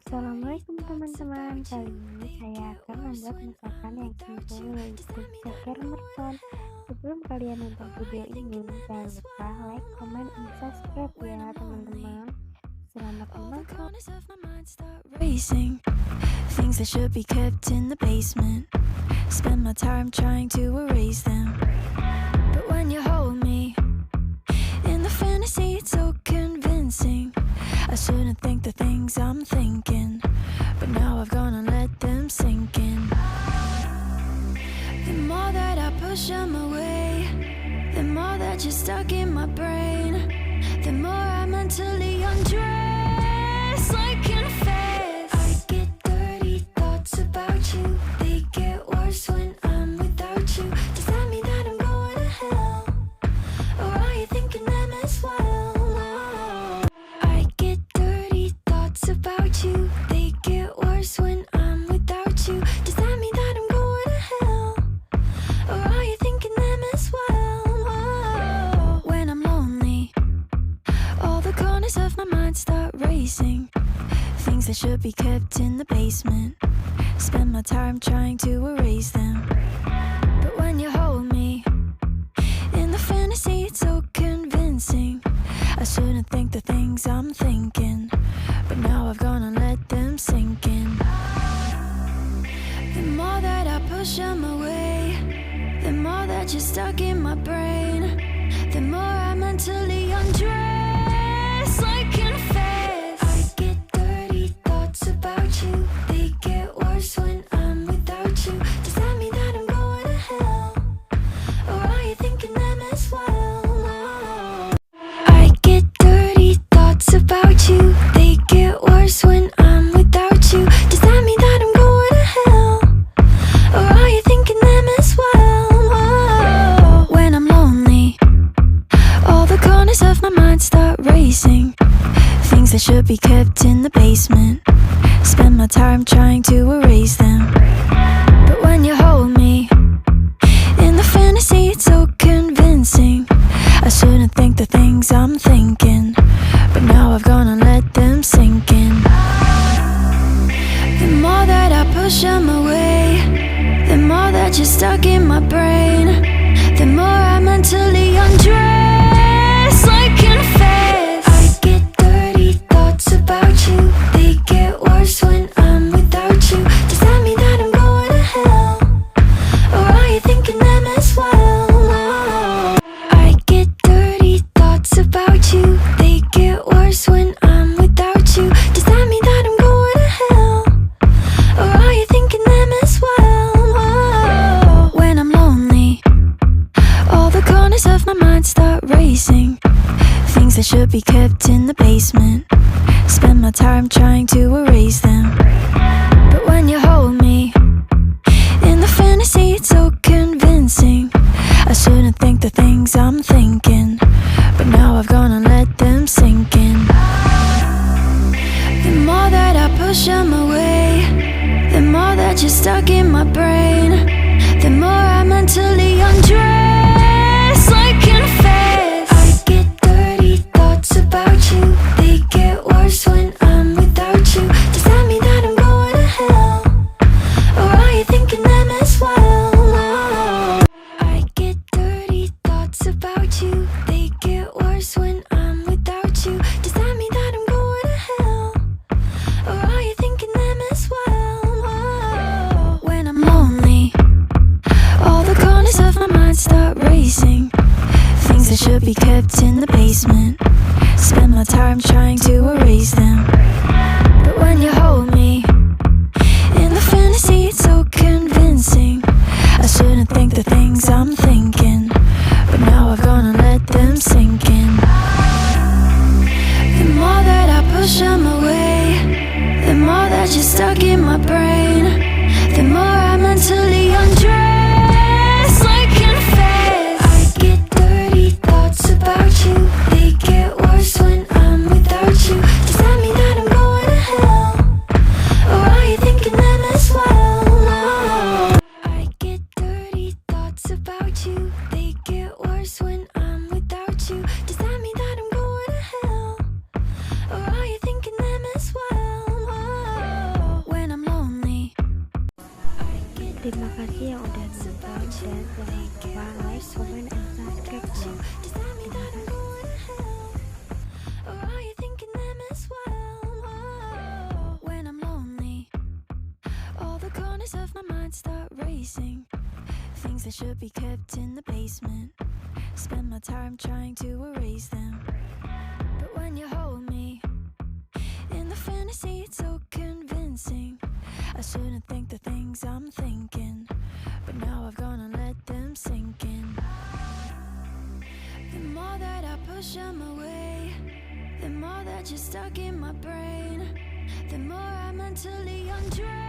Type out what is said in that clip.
Assalamualaikum teman-teman. Kali ini saya akan membuat masakan yang simple yaitu ceker mercon. Sebelum kalian nonton video ini, jangan lupa like, comment, and subscribe ya teman-teman. Selamat menonton. Racing things that should be kept in the basement. Spend my time trying to erase them. But when you hold me in the fantasy, it's so convincing. I shouldn't think the things I'm thinking, but now I've gone and let them sink in. The more that I push them away, the more that you're stuck in my brain. The more I mentally undress, I confess I get dirty thoughts about you. They get worse when I'm without you. Does that mean that I'm going to hell? Or are you thinking them as well? I get dirty thoughts about you. They get worse when I'm without you. Does that mean that I'm going to hell? Or are you thinking them as well? When I'm lonely, all the corners of my mind start racing. Things that should be kept in the basement. Spend my time trying to erase them. But when you hold me in the fantasy, it's so convincing. I shouldn't think the things I'm thinking, but now I've gone and let them sink in. The more that I push them away, the more that you're stuck in my brain. The more I mentally undress, I confess I get dirty thoughts about you. They get worse when I'm without you. Does that mean that I'm going to hell? Or are you thinking them as well? I get dirty thoughts about you. They get worse when I'm without you. Does that mean that I'm going to hell? Or are you thinking them as well? When I'm lonely, all the corners of my mind start racing. Things that should be kept in the basement. Spend my time trying to erase them. But when you hold me in the fantasy, it's so convincing. I shouldn't think the things I'm thinking, but now I've gone and let them sink in. The more that I push them away, the more that you're stuck in my brain. The more I mentally undress, I confess I get dirty thoughts about you. They get worse when I'm without you. Does that mean that I'm going to hell? Or are you thinking them as well? I get dirty thoughts about you. They get worse when I'm without you. Does that mean that I'm going to hell? Or are you thinking them as well? When I'm lonely, all the corners of my mind start racing. Things that should be kept in the basement. Spend my time trying to erase them. But when you hold me in the fantasy, it's so convincing. I shouldn't think the things I'm thinking, but now I've gone and let them sink in. The more that I push them away, the more that you're stuck in my brain. The more I mentally undress, I confess I get dirty thoughts about you. They get worse when I'm without you. Does that mean that I'm going to hell? Or are you thinking them as well? I get dirty thoughts about you. They get worse when I'm without you. Does that mean that I'm going to hell? Or are you thinking them as well? When I'm lonely, all the corners of my mind start racing. Things that should be kept in the basement. Spend my time trying to erase them. But when you hold me in the fantasy, it's so convincing. I shouldn't think the things I'm thinking, but now I've gone and let them sink in. The more that I push them away, the more that you're stuck in my brain. The more I mentally undress, I confess I get dirty thoughts about you. They get worse when I'm without you. Does that mean that I'm going to hell? Or are you thinking them as well? I get dirty thoughts about you. They get worse when I'm without you. Does that mean that I'm going to hell? Or are you thinking them as well? kasih yang udah nonton dan jangan lupa like, comment, and subscribe ya. Terima kasih. Or are you thinking them as well? When I'm lonely, all the corners of my mind start racing. Things that should be kept in the basement, spend my time trying to erase them. But when you hold me in the fantasy, it's so convincing. I shouldn't think the things I'm thinking, but now I've gone and let them sink in. The more that I push them away, the more that you're stuck in my brain, the more I mentally undress.